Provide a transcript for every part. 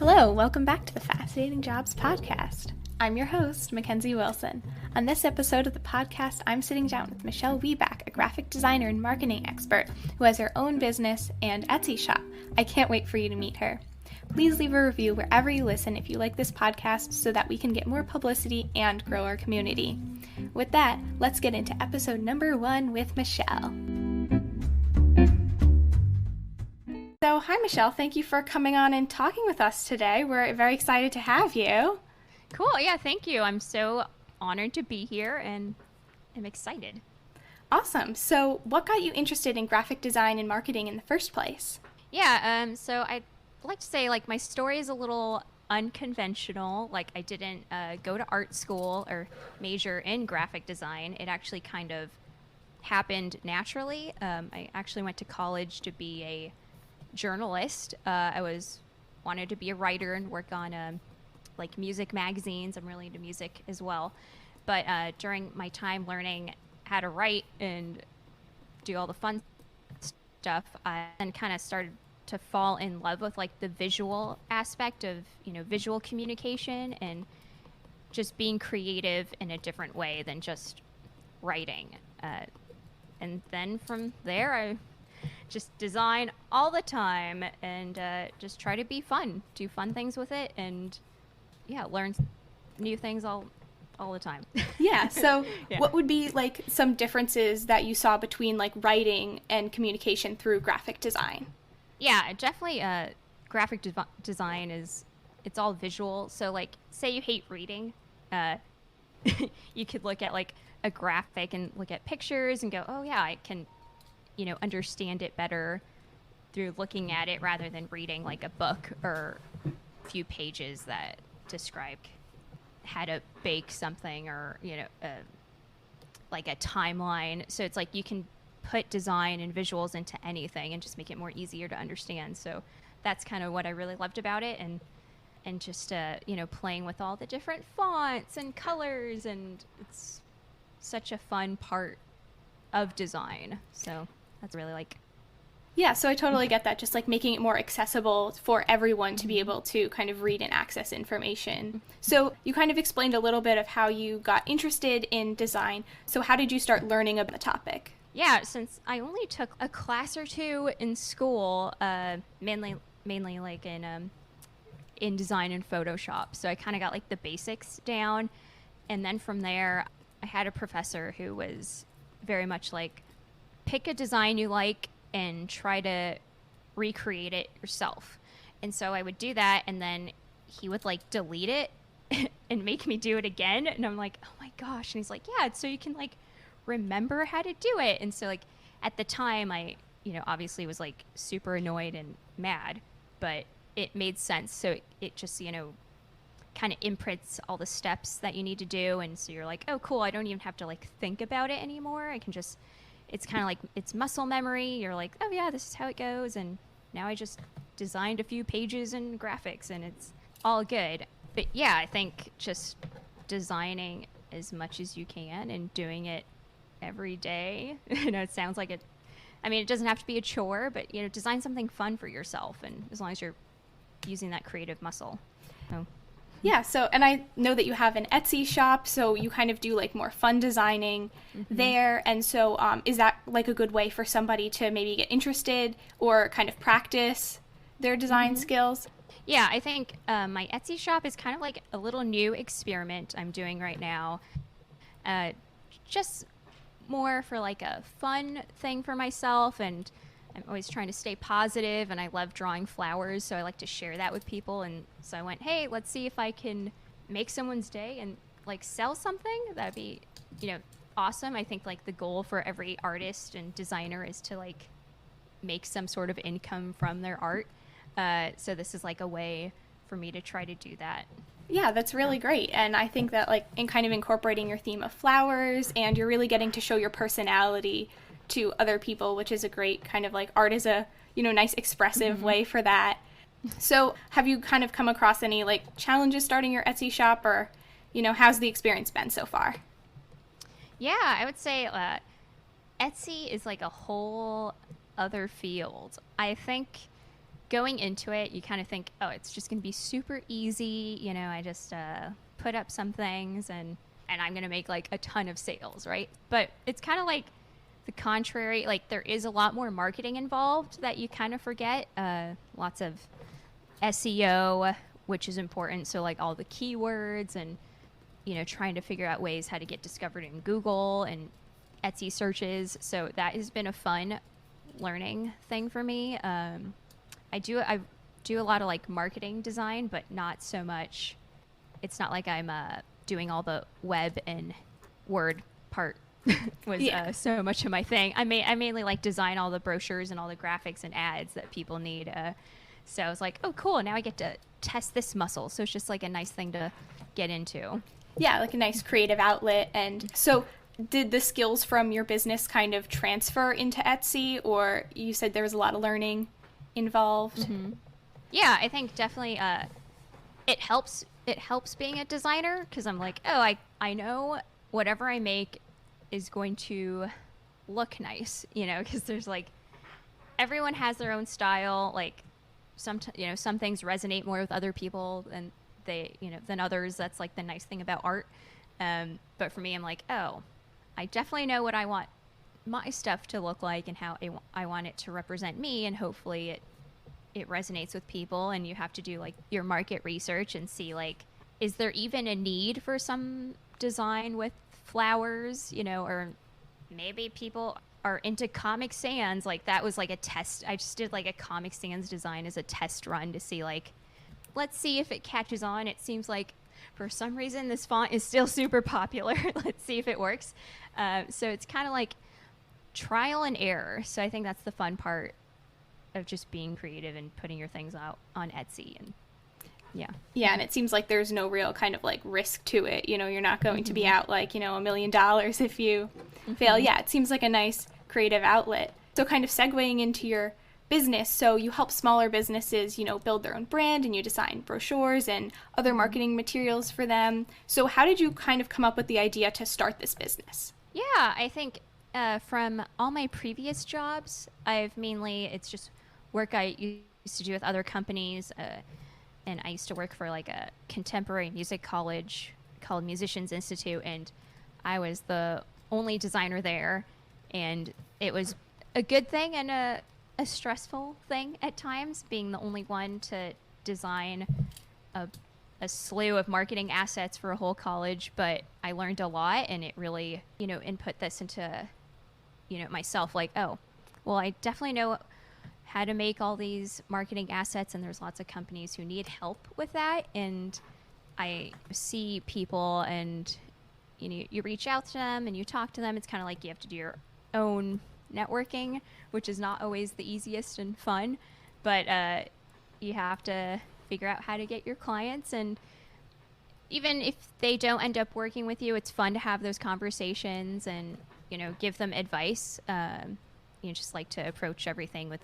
Hello, welcome back to the Fascinating Jobs Podcast. I'm your host, Mackenzie Wilson. On this episode of the podcast, I'm sitting down with Michelle Wiebach, a graphic designer and marketing expert who has her own business and Etsy shop. I can't wait for you to meet her. Please leave a review wherever you listen if you like this podcast so that we can get more publicity and grow our community. With that, let's get into episode number 1 with Michelle. So, hi Michelle, thank you for coming on and talking with us today. We're very excited to have you. Cool, yeah, thank you. I'm so honored to be here and I'm excited. Awesome. So, what got you interested in graphic design and marketing in the first place? Yeah, so I'd like to say, my story is a little unconventional. I didn't go to art school or major in graphic design. It actually kind of happened naturally. I actually went to college to be a journalist. I wanted to be a writer and work on music magazines. I'm really into music as well. But during my time learning how to write and do all the fun stuff, I then kind of started to fall in love with the visual aspect of visual communication and just being creative in a different way than just writing. And then from there, I just design all the time and just try to be fun, do fun things with it, and learn new things all the time. Yeah, so yeah. What would be some differences that you saw between writing and communication through graphic design? Yeah, definitely graphic design it's all visual. So say you hate reading, you could look at a graphic and look at pictures and go, oh yeah, I can understand it better through looking at it rather than reading a book or a few pages that describe how to bake something or, a timeline. So it's you can put design and visuals into anything and just make it more easier to understand. So that's kind of what I really loved about it. And just, playing with all the different fonts and colors. And it's such a fun part of design. So that's really Yeah, so I totally get that, just making it more accessible for everyone to be able to kind of read and access information. So you kind of explained a little bit of how you got interested in design. So how did you start learning about the topic? Yeah, since I only took a class or two in school, mainly in design and Photoshop. So I kind of got the basics down. And then from there, I had a professor who was very much pick a design you like and try to recreate it yourself. And so I would do that, and then he would delete it and make me do it again. And I'm like, oh my gosh. And he's like, yeah, it's so you can remember how to do it. And so at the time I obviously was super annoyed and mad, but it made sense. So it just kind of imprints all the steps that you need to do. And so you're oh cool, I don't even have to think about it anymore. I can just, it's kind of it's muscle memory. You're oh yeah, this is how it goes. And now I just designed a few pages and graphics and it's all good. But yeah, I think just designing as much as you can and doing it every day. It sounds like it, it doesn't have to be a chore, but design something fun for yourself. And as long as you're using that creative muscle. So. Yeah, so, and I know that you have an Etsy shop, so you kind of do more fun designing there. And so is that a good way for somebody to maybe get interested or kind of practice their design skills? Yeah, I think my Etsy shop is kind of a little new experiment I'm doing right now. Just more for a fun thing for myself, and I'm always trying to stay positive, and I love drawing flowers, so I like to share that with people. And so I went, hey, let's see if I can make someone's day and sell something. That'd be awesome. I think the goal for every artist and designer is to make some sort of income from their art. So this is a way for me to try to do that. Yeah, that's really great. And I think that in kind of incorporating your theme of flowers, and you're really getting to show your personality to other people, which is a great kind of art is a nice expressive way for that. So have you kind of come across any challenges starting your Etsy shop, or how's the experience been so far? Yeah, I would say Etsy is a whole other field. I think going into it, you kind of think, oh, it's just going to be super easy. I just put up some things and I'm going to make like a ton of sales, right? But it's kind of like the contrary. Like there is a lot more marketing involved that you kind of forget. Lots of SEO, which is important. So like all the keywords and, trying to figure out ways how to get discovered in Google and Etsy searches. So that has been a fun learning thing for me. I do a lot of like marketing design, but not so much. It's not like I'm doing all the web and Word part was so much of my thing. I mainly like design all the brochures and all the graphics and ads that people need. So I was like, oh, cool. Now I get to test this muscle. So it's just like a nice thing to get into. Yeah, like a nice creative outlet. And so did the skills from your business kind of transfer into Etsy, or you said there was a lot of learning involved? Mm-hmm. Yeah, I think definitely it helps being a designer, because I'm like, oh, I know whatever I make is going to look nice, because there's like, everyone has their own style. Like some things resonate more with other people and than others. That's like the nice thing about art. But for me, I'm like, oh, I definitely know what I want my stuff to look like and how I want it to represent me, and hopefully it resonates with people. And you have to do like your market research and see like, is there even a need for some design with flowers, or maybe people are into Comic Sans. Like that was like a test. I just did like a Comic Sans design as a test run to see like, let's see if it catches on. It seems like for some reason this font is still super popular. Let's see if it works. So it's kind of like trial and error. So I think that's the fun part of just being creative and putting your things out on Etsy. And yeah, and it seems like there's no real kind of like risk to it. You're not going to be out like, $1 million if you fail. Yeah, it seems like a nice creative outlet. So kind of segueing into your business, so you help smaller businesses, build their own brand, and you design brochures and other marketing materials for them. So how did you kind of come up with the idea to start this business? Yeah, I think from all my previous jobs, it's just work I used to do with other companies. And I used to work for like a contemporary music college called Musicians Institute, and I was the only designer there. And it was a good thing and a stressful thing at times, being the only one to design a slew of marketing assets for a whole college. But I learned a lot, and it really, input this into, myself, like, oh, well, I definitely know how to make all these marketing assets, and there's lots of companies who need help with that. And I see people, and you reach out to them and you talk to them. It's kind of like you have to do your own networking, which is not always the easiest and fun, but you have to figure out how to get your clients. And even if they don't end up working with you, it's fun to have those conversations and give them advice. Just like to approach everything with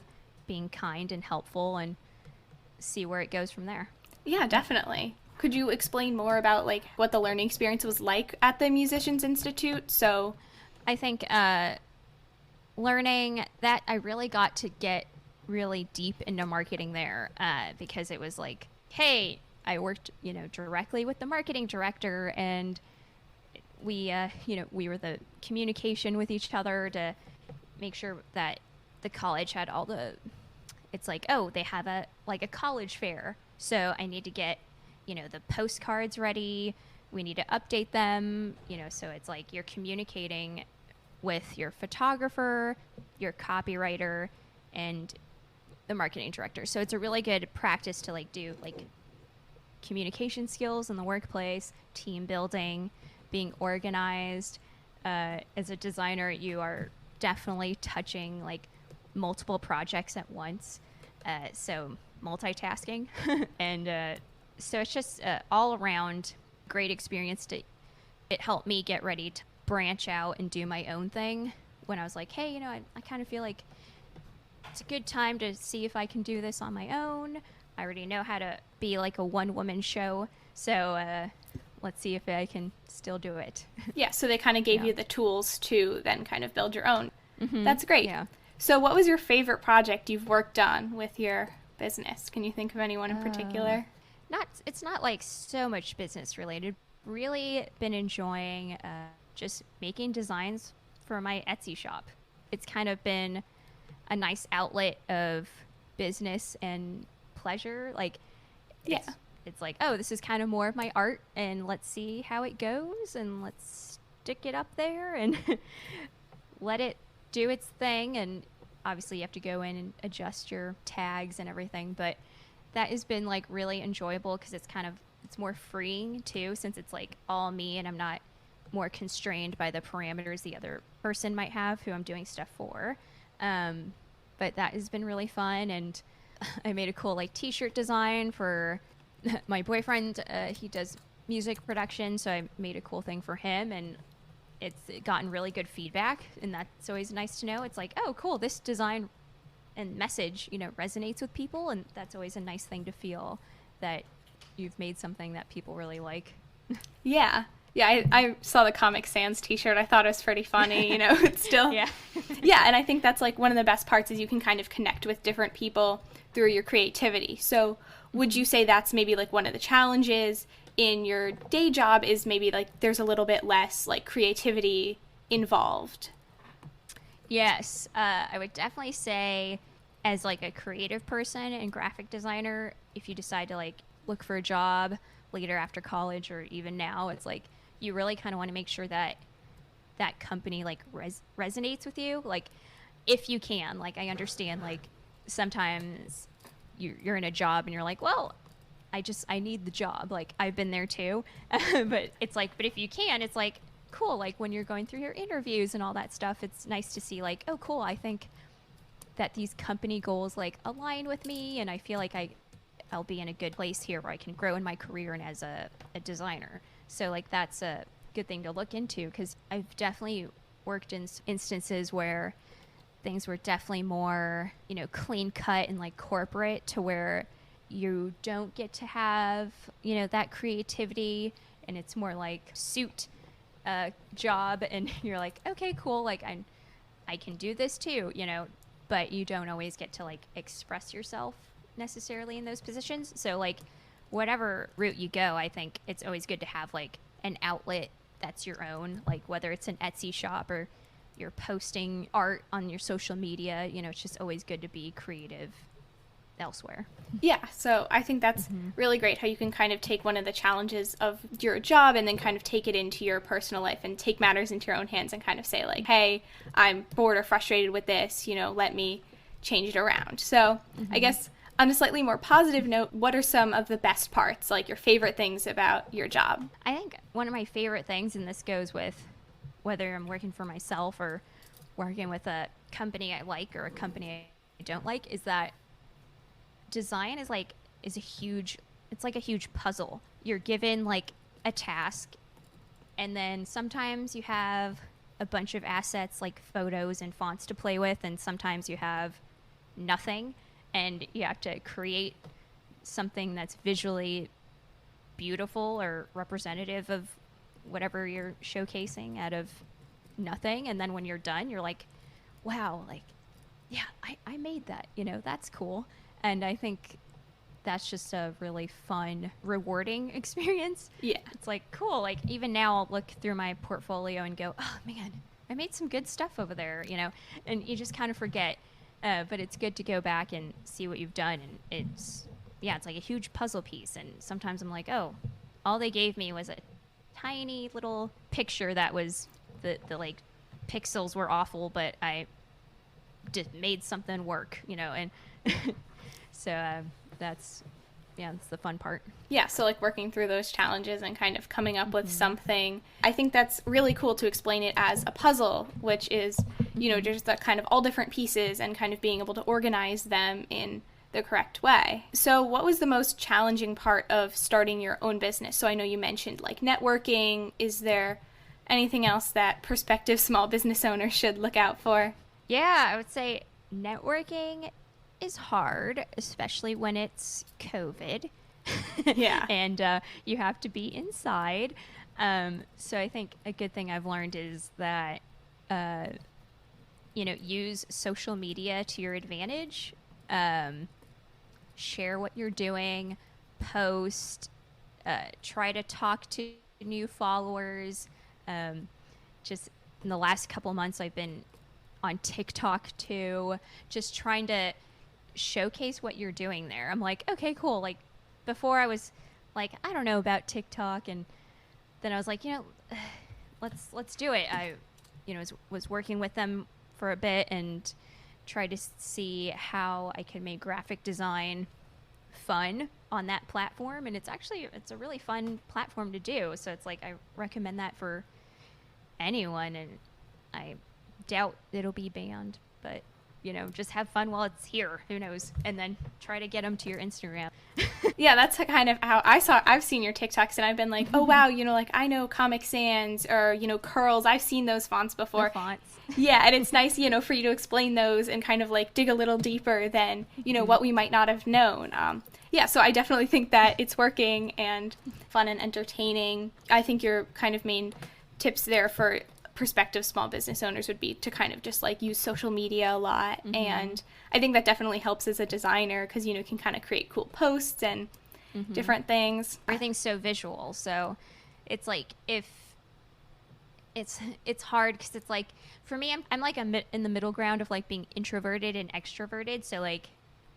being kind and helpful and see where it goes from there. Yeah, definitely. Could you explain more about like what the learning experience was like at the Musicians Institute? So I think learning that I really got to get really deep into marketing there, because it was like, hey, I worked, directly with the marketing director, and we were the communication with each other to make sure that the college had all the, it's like, oh, they have a college fair. So I need to get, the postcards ready. We need to update them, so it's like you're communicating with your photographer, your copywriter, and the marketing director. So it's a really good practice to like do like communication skills in the workplace, team building, being organized. As a designer, you are definitely touching like multiple projects at once. So multitasking. And so it's just all around great experience. It helped me get ready to branch out and do my own thing when I was like, hey, I kind of feel like it's a good time to see if I can do this on my own. I already know how to be like a one-woman show. So let's see if I can still do it. Yeah, so they kind of gave you the tools to then kind of build your own. Mm-hmm. That's great. Yeah. So what was your favorite project you've worked on with your business? Can you think of anyone in particular? It's not like so much business related. Really been enjoying just making designs for my Etsy shop. It's kind of been a nice outlet of business and pleasure. Like, it's like, oh, this is kind of more of my art, and let's see how it goes, and let's stick it up there and let it do its thing. And obviously you have to go in and adjust your tags and everything, but that has been like really enjoyable because it's more freeing too, since it's like all me and I'm not more constrained by the parameters the other person might have who I'm doing stuff for. But that has been really fun. And I made a cool like t-shirt design for my boyfriend. He does music production, so I made a cool thing for him, and it's gotten really good feedback, and that's always nice to know. It's like, oh, cool, this design and message, resonates with people, and that's always a nice thing to feel that you've made something that people really like. Yeah. Yeah, I saw the Comic Sans t-shirt. I thought it was pretty funny, it's still... Yeah. Yeah, and I think that's like one of the best parts is you can kind of connect with different people through your creativity. So would you say that's maybe like one of the challenges in your day job is maybe like there's a little bit less like creativity involved? Yes, I would definitely say as like a creative person and graphic designer, if you decide to like look for a job later after college or even now, it's like you really kind of want to make sure that that company like resonates with you. Like if you can, like I understand like sometimes you're in a job and you're like, well, I need the job. Like I've been there too. But it's like, but if you can, it's like cool. Like when you're going through your interviews and all that stuff, it's nice to see like, oh cool, I think that these company goals like align with me, and I feel like I'll be in a good place here where I can grow in my career and as a designer. So like that's a good thing to look into, because I've definitely worked in instances where things were definitely more, clean cut and like corporate, to where you don't get to have, that creativity, and it's more like suit job, and you're like, okay, cool, like I can do this too, but you don't always get to like express yourself necessarily in those positions. So like whatever route you go, I think it's always good to have like an outlet that's your own, like whether it's an Etsy shop or you're posting art on your social media, it's just always good to be creative elsewhere. Yeah, so I think that's really great how you can kind of take one of the challenges of your job and then kind of take it into your personal life and take matters into your own hands and kind of say like, hey, I'm bored or frustrated with this, let me change it around. So I guess on a slightly more positive note, what are some of the best parts, like your favorite things about your job? I think one of my favorite things, and this goes with whether I'm working for myself or working with a company I like or a company I don't like, is that design is a huge puzzle. You're given like a task, and then sometimes you have a bunch of assets like photos and fonts to play with, and sometimes you have nothing, and you have to create something that's visually beautiful or representative of whatever you're showcasing out of nothing. And then when you're done, you're like, wow, like, yeah, I made that, that's cool. And I think that's just a really fun, rewarding experience. Yeah. It's like, cool. Like, even now I'll look through my portfolio and go, oh, man, I made some good stuff over there, and you just kind of forget. But it's good to go back and see what you've done. And it's like a huge puzzle piece. And sometimes I'm like, oh, all they gave me was a tiny little picture that was the like pixels were awful, but I just made something work, and so that's the fun part. Yeah, so like working through those challenges and kind of coming up with something. I think that's really cool to explain it as a puzzle, which is, just that kind of all different pieces and kind of being able to organize them in the correct way. So what was the most challenging part of starting your own business? So I know you mentioned like networking. Is there anything else that prospective small business owners should look out for? Yeah, I would say networking is hard, especially when it's COVID. Yeah. And you have to be inside. So I think a good thing I've learned is that, use social media to your advantage. share what you're doing, post, try to talk to new followers. Just in the last couple months, I've been on TikTok too, just trying to showcase what you're doing there. I'm like, okay, cool. Like before I was like, I don't know about TikTok, and then I was like, let's do it. I, was working with them for a bit and tried to see how I could make graphic design fun on that platform, and it's a really fun platform to do. So it's like I recommend that for anyone, and I doubt it'll be banned, but just have fun while it's here. Who knows? And then try to get them to your Instagram. Yeah, that's kind of how I've seen your TikToks, and I've been like, oh wow, like I know Comic Sans or curls. I've seen those fonts before. The fonts. Yeah, and it's nice, for you to explain those and kind of like dig a little deeper than what we might not have known. Yeah, so I definitely think that it's working and fun and entertaining. I think your kind of main tips there for prospective small business owners would be to kind of just like use social media a lot. And I think that definitely helps as a designer because you can kind of create cool posts and different things. Everything's so visual, so it's like if it's hard because it's like for me I'm like in the middle ground of like being introverted and extroverted, so like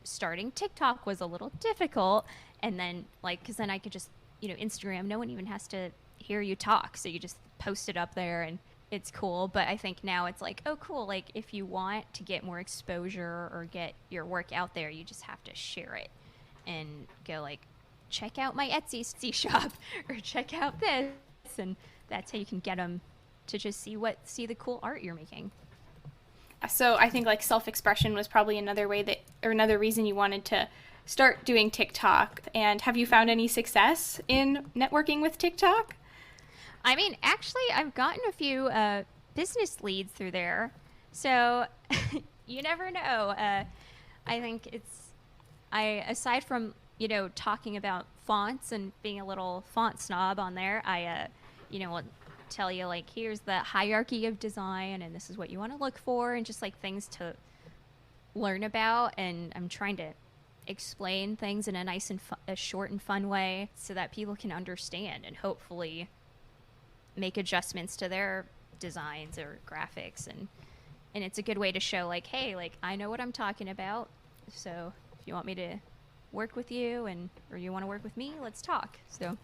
starting TikTok was a little difficult, and then like because then I could just Instagram, no one even has to hear you talk, so you just post it up there and it's cool. But I think now it's like, oh cool, like if you want to get more exposure or get your work out there, you just have to share it and go like, check out my Etsy shop or check out this, and that's how you can get them to just see the cool art you're making. So I think like self-expression was probably another reason you wanted to start doing TikTok. And have you found any success in networking with TikTok? I mean, actually, I've gotten a few business leads through there. So you never know. I think aside from, talking about fonts and being a little font snob on there, I, will tell you, like, here's the hierarchy of design and this is what you want to look for and just, like, things to learn about. And I'm trying to explain things in a nice and a short and fun way so that people can understand and hopefully make adjustments to their designs or graphics, and it's a good way to show like, hey, like I know what I'm talking about, so if you want me to work with you or you want to work with me, let's talk. So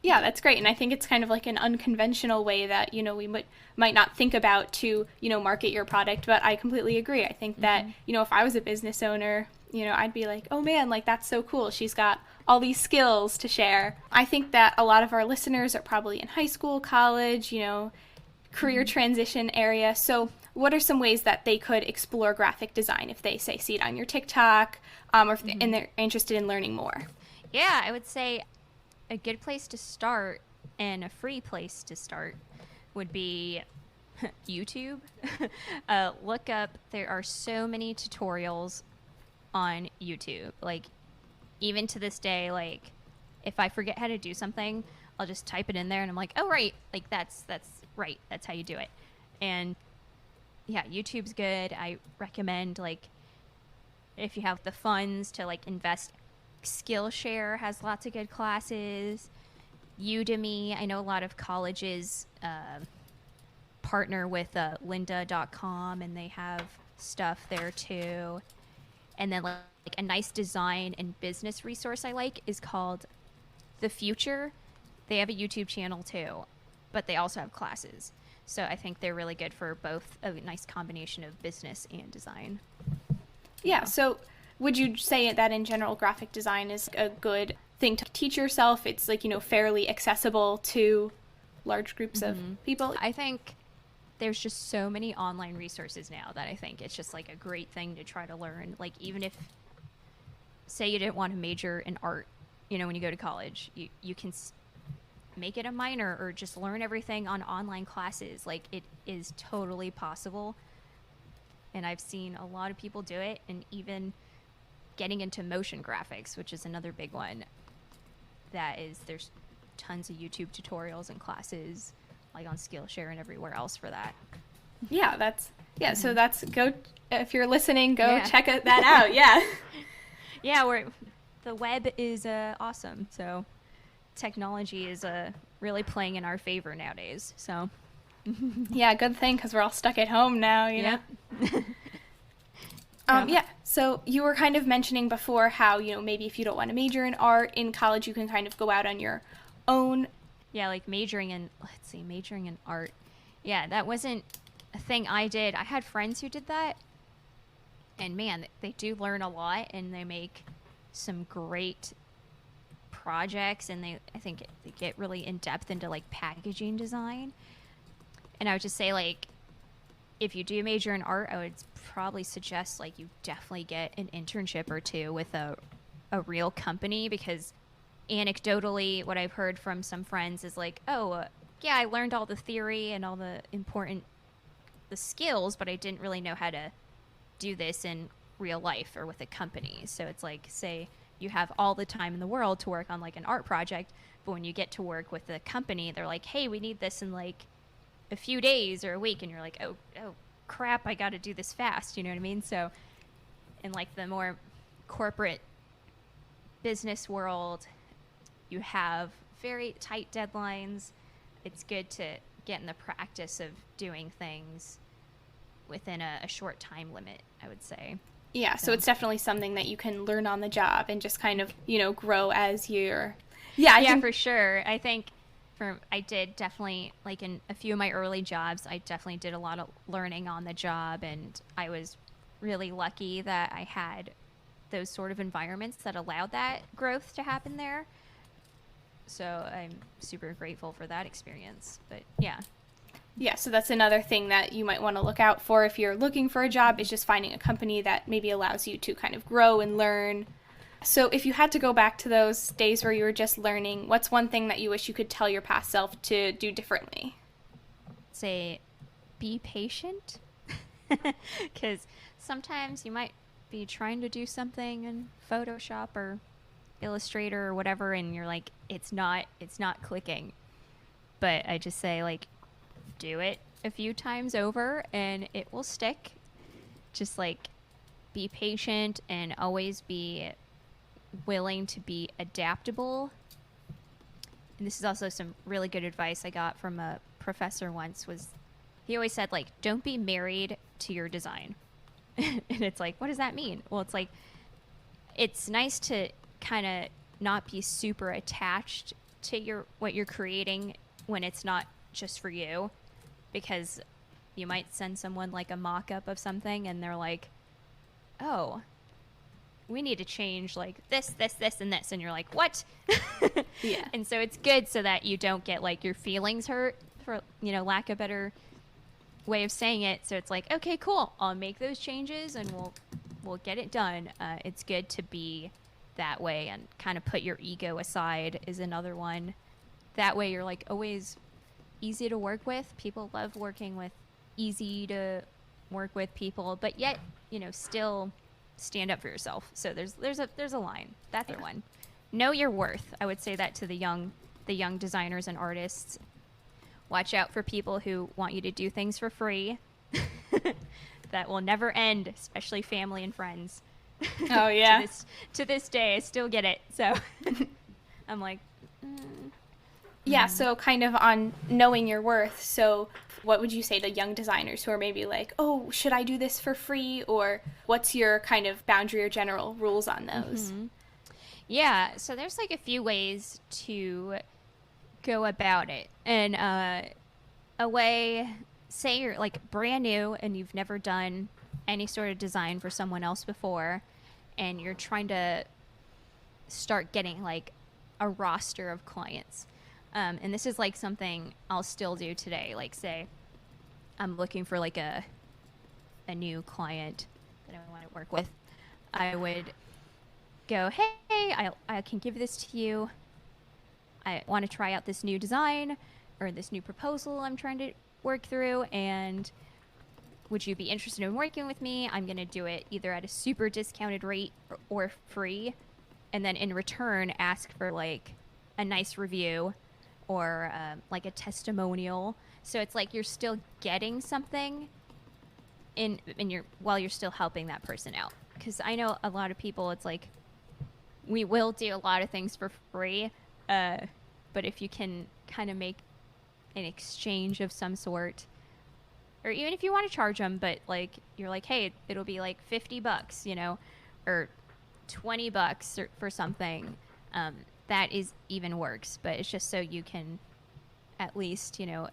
yeah, that's great. And I think it's kind of like an unconventional way that we might not think about to market your product, but I completely agree. I think that if I was a business owner, I'd be like, oh man, like that's so cool, she's got all these skills to share. I think that a lot of our listeners are probably in high school, college, career transition area. So what are some ways that they could explore graphic design if they see it on your TikTok, or if and they're interested in learning more? Yeah, I would say a good place to start and a free place to start would be YouTube. Look up, there are so many tutorials on YouTube. Like even to this day, like if I forget how to do something, I'll just type it in there and I'm like, oh right, like that's right, that's how you do it. And yeah, YouTube's good. I recommend, like, if you have the funds to like invest, Skillshare has lots of good classes. Udemy, I know a lot of colleges partner with lynda.com and they have stuff there too. And then like a nice design and business resource I like is called The Future. They have a YouTube channel too, but they also have classes. So I think they're really good for both, a nice combination of business and design. Yeah, so would you say that in general graphic design is a good thing to teach yourself? It's like, fairly accessible to large groups of people? I think there's just so many online resources now that I think it's just like a great thing to try to learn. Like even if, say you didn't want to major in art, when you go to college, you can make it a minor or just learn everything on online classes. Like it is totally possible. And I've seen a lot of people do it, and even getting into motion graphics, which is another big one. There's tons of YouTube tutorials and classes like on Skillshare and everywhere else for that. Yeah, so go if you're listening, go check that out. Yeah. Yeah, the web is awesome. So technology is really playing in our favor nowadays. So yeah, good thing, because we're all stuck at home now, you know? Yeah, so you were kind of mentioning before how, you know, maybe if you don't want to major in art in college, you can kind of go out on your own. Yeah, like majoring in art. Yeah, that wasn't a thing I did. I had friends who did that, and man, they do learn a lot, and they make some great projects, and I think they get really in depth into like packaging design. And I would just say, like, if you do major in art, I would probably suggest like you definitely get an internship or two with a real company, because anecdotally what I've heard from some friends is like, oh, yeah, I learned all the theory and all the skills, but I didn't really know how to do this in real life or with a company. So it's like, say you have all the time in the world to work on like an art project, but when you get to work with a company, they're like, hey, we need this in like a few days or a week, and you're like, oh crap, I got to do this fast, you know what I mean? So in like the more corporate business world, you have very tight deadlines. It's good to get in the practice of doing things within a short time limit, I would say. Yeah, so it's definitely something that you can learn on the job and just kind of, you know, grow as you're... Yeah, for sure. I think I did definitely, like in a few of my early jobs, I definitely did a lot of learning on the job, and I was really lucky that I had those sort of environments that allowed that growth to happen there. So I'm super grateful for that experience. But yeah. Yeah, so that's another thing that you might want to look out for if you're looking for a job, is just finding a company that maybe allows you to kind of grow and learn. So if you had to go back to those days where you were just learning, what's one thing that you wish you could tell your past self to do differently? Say, be patient. Because sometimes you might be trying to do something in Photoshop or Illustrator or whatever, and you're like, it's not clicking. But I just say, like, do it a few times over and it will stick. Just like be patient and always be willing to be adaptable. And this is also some really good advice I got from a professor once. Was he always said, like, don't be married to your design. And it's like, what does that mean? Well, it's like, it's nice to kind of not be super attached to what you're creating when it's not just for you, because you might send someone like a mock-up of something and they're like, oh, we need to change like this, and this, and you're like, what? Yeah. And so it's good so that you don't get like your feelings hurt, for, you know, lack of a better way of saying it. So it's like, okay, cool, I'll make those changes and we'll get it done. It's good to be that way and kind of put your ego aside is another one. That way you're like always easy to work with. People love working with easy to work with people, but yet, you know, still stand up for yourself. So there's a line. That's the one. Know your worth. I would say that to the young designers and artists. Watch out for people who want you to do things for free. That will never end, especially family and friends. Oh yeah. to this day, I still get it. So I'm like, Yeah, so kind of on knowing your worth. So what would you say to young designers who are maybe like, oh, should I do this for free? Or what's your kind of boundary or general rules on those? Mm-hmm. Yeah, so there's like a few ways to go about it. And a way, say you're like brand new and you've never done any sort of design for someone else before, and you're trying to start getting like a roster of clients. And this is like something I'll still do today. Like, say I'm looking for like a new client that I want to work with. I would go, hey, I can give this to you. I want to try out this new design or this new proposal I'm trying to work through, and would you be interested in working with me? I'm going to do it either at a super discounted rate or free, and then in return ask for like a nice review or like a testimonial. So it's like you're still getting something while you're still helping that person out. Because I know a lot of people, it's like we will do a lot of things for free, but if you can kind of make an exchange of some sort, or even if you want to charge them, but like you're like, hey, it'll be like $50, you know, or $20 for something, that is even works. But it's just so you can at least, you know,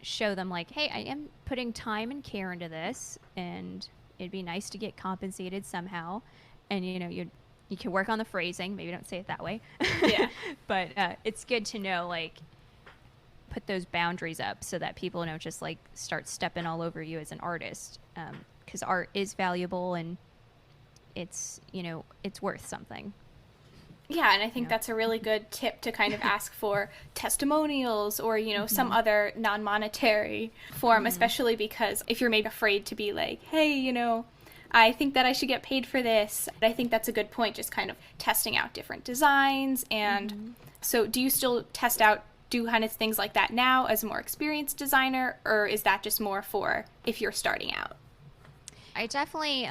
show them like, hey, I am putting time and care into this, and it'd be nice to get compensated somehow. And you know, you can work on the phrasing, maybe don't say it that way. Yeah. But it's good to know, like, put those boundaries up so that people don't just like start stepping all over you as an artist, because art is valuable and it's, you know, it's worth something. Yeah, and I think that's a really good tip to kind of ask for testimonials or, you know, some other non-monetary form, especially because if you're maybe afraid to be like, hey, you know, I think that I should get paid for this. I think that's a good point, just kind of testing out different designs. And so do you still do kind of things like that now as a more experienced designer, or is that just more for if you're starting out? I definitely,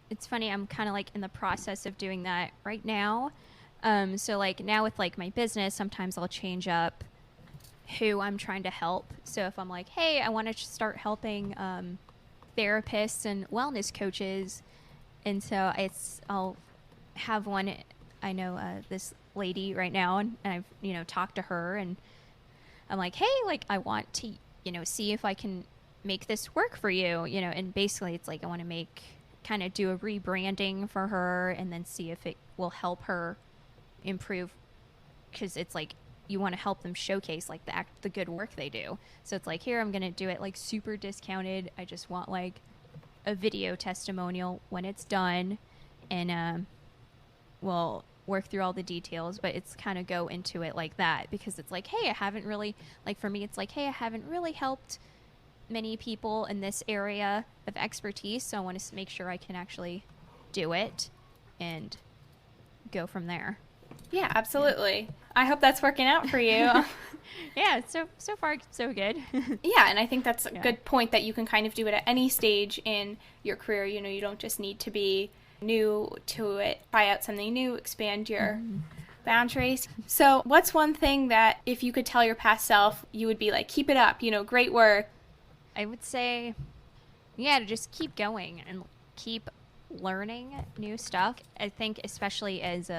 it's funny, I'm kind of like in the process of doing that right now. So like now with like my business, sometimes I'll change up who I'm trying to help. So if I'm like, hey, I want to start helping therapists and wellness coaches, and so I'll have one. I know this lady right now, and I've, you know, talked to her, and I'm like, hey, like I want to, you know, see if I can make this work for you, you know. And basically it's like I want to kind of do a rebranding for her and then see if it will help her improve, because it's like you want to help them showcase like the good work they do. So it's like, here, I'm going to do it like super discounted. I just want like a video testimonial when it's done, and we'll work through all the details, but it's kind of go into it like that, because it's like, hey, I haven't really, like for me, it's like, hey, I haven't really helped many people in this area of expertise, so I want to make sure I can actually do it and go from there. Yeah, absolutely. Yeah. I hope that's working out for you. Yeah, so far so good. Yeah, and I think that's a good point, that you can kind of do it at any stage in your career. You know, you don't just need to be new to it. Try out something new, expand your boundaries. So what's one thing that if you could tell your past self, you would be like, keep it up, you know, great work? I would say, yeah, to just keep going and keep learning new stuff. I think especially as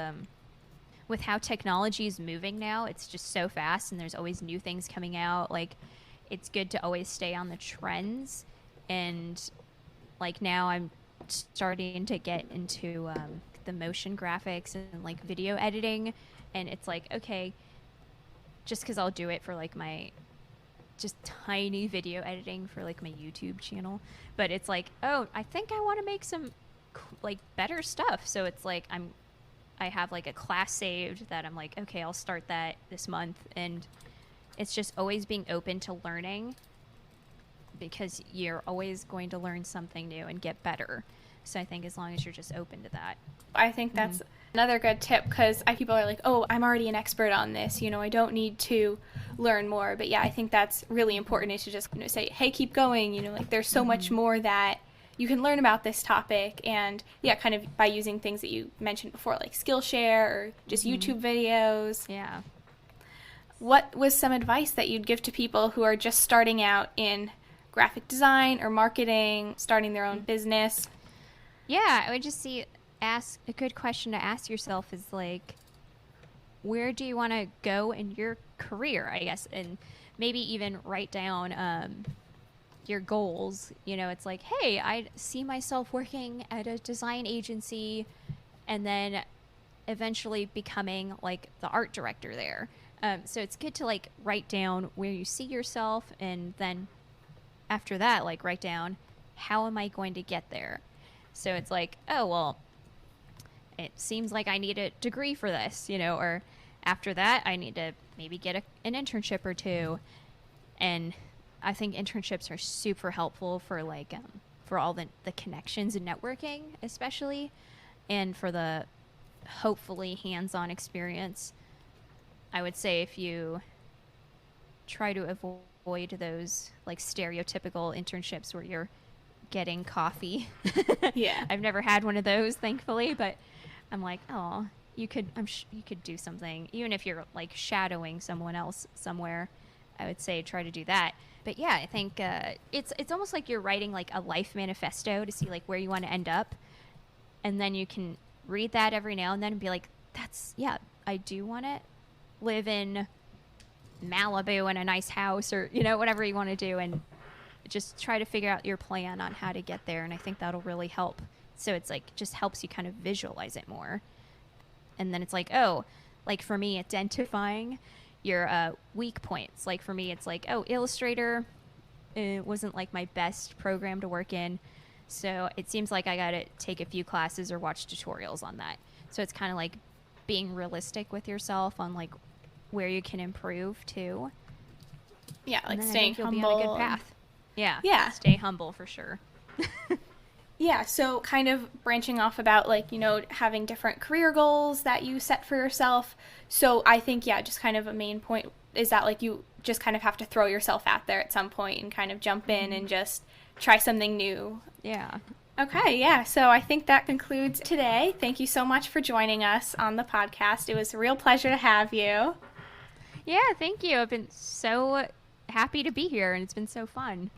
with how technology is moving now, it's just so fast and there's always new things coming out. Like, it's good to always stay on the trends. And like now I'm starting to get into the motion graphics and like video editing, and it's like, okay, just because I'll do it for like my just tiny video editing for like my YouTube channel, but it's like, oh, I think I want to make some like better stuff. So it's like I have like a class saved that I'm like, okay, I'll start that this month. And it's just always being open to learning, because you're always going to learn something new and get better. So I think as long as you're just open to that. I think that's another good tip, because people are like, oh, I'm already an expert on this, you know, I don't need to learn more. But yeah, I think that's really important, is to just, you know, say, hey, keep going, you know, like there's so much more that you can learn about this topic. And yeah, kind of by using things that you mentioned before, like Skillshare or just YouTube videos. Yeah. What was some advice that you'd give to people who are just starting out in graphic design or marketing, starting their own business? Yeah, I would just ask a good question to ask yourself is like, where do you want to go in your career, I guess, and maybe even write down your goals. You know, it's like, hey, I see myself working at a design agency and then eventually becoming like the art director there. So it's good to like write down where you see yourself, and then after that, like write down, how am I going to get there? So it's like, oh, well, it seems like I need a degree for this, you know, or after that, I need to maybe get an internship or two. And I think internships are super helpful for like, for all the connections and networking, especially, and for the hopefully hands-on experience. I would say if you try to avoid those like stereotypical internships where you're getting coffee. Yeah. I've never had one of those, thankfully, but I'm like, oh, you could do something, even if you're like shadowing someone else somewhere. I would say try to do that. But yeah, I think it's almost like you're writing like a life manifesto to see like where you want to end up, and then you can read that every now and then and be like, I do want to live in Malibu in a nice house, or whatever you want to do, and just try to figure out your plan on how to get there. And I think that'll really help. So it's like just helps you kind of visualize it more. And then it's like, oh, like for me, identifying your weak points. Like for me, it's like, oh, Illustrator, it wasn't like my best program to work in. So it seems like I got to take a few classes or watch tutorials on that. So it's kind of like being realistic with yourself on like where you can improve too. Yeah, like staying humble. You'll be on a good path. Yeah. Stay humble for sure. Yeah, so kind of branching off about like, having different career goals that you set for yourself. So I think, just kind of a main point is that like you just kind of have to throw yourself out there at some point and kind of jump in and just try something new. Yeah. Okay, yeah, so I think that concludes today. Thank you so much for joining us on the podcast. It was a real pleasure to have you. Yeah, thank you. I've been so happy to be here, and it's been so fun.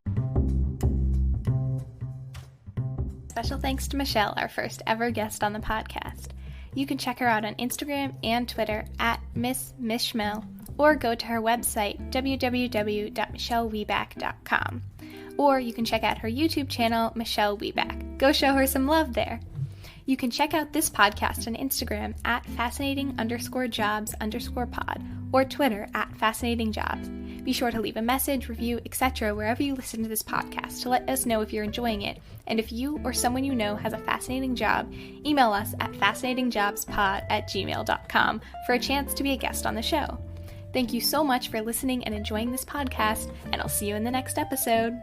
Special thanks to Michelle, our first ever guest on the podcast. You can check her out on Instagram and Twitter at Miss Mishmel, or go to her website, www.michellewiebach.com. Or you can check out her YouTube channel, Michelle Wiebach. Go show her some love there. You can check out this podcast on Instagram at fascinating_jobs_pod, or Twitter at fascinatingjobs. Be sure to leave a message, review, etc. wherever you listen to this podcast to let us know if you're enjoying it. And if you or someone you know has a fascinating job, email us at fascinatingjobspod@gmail.com for a chance to be a guest on the show. Thank you so much for listening and enjoying this podcast, and I'll see you in the next episode.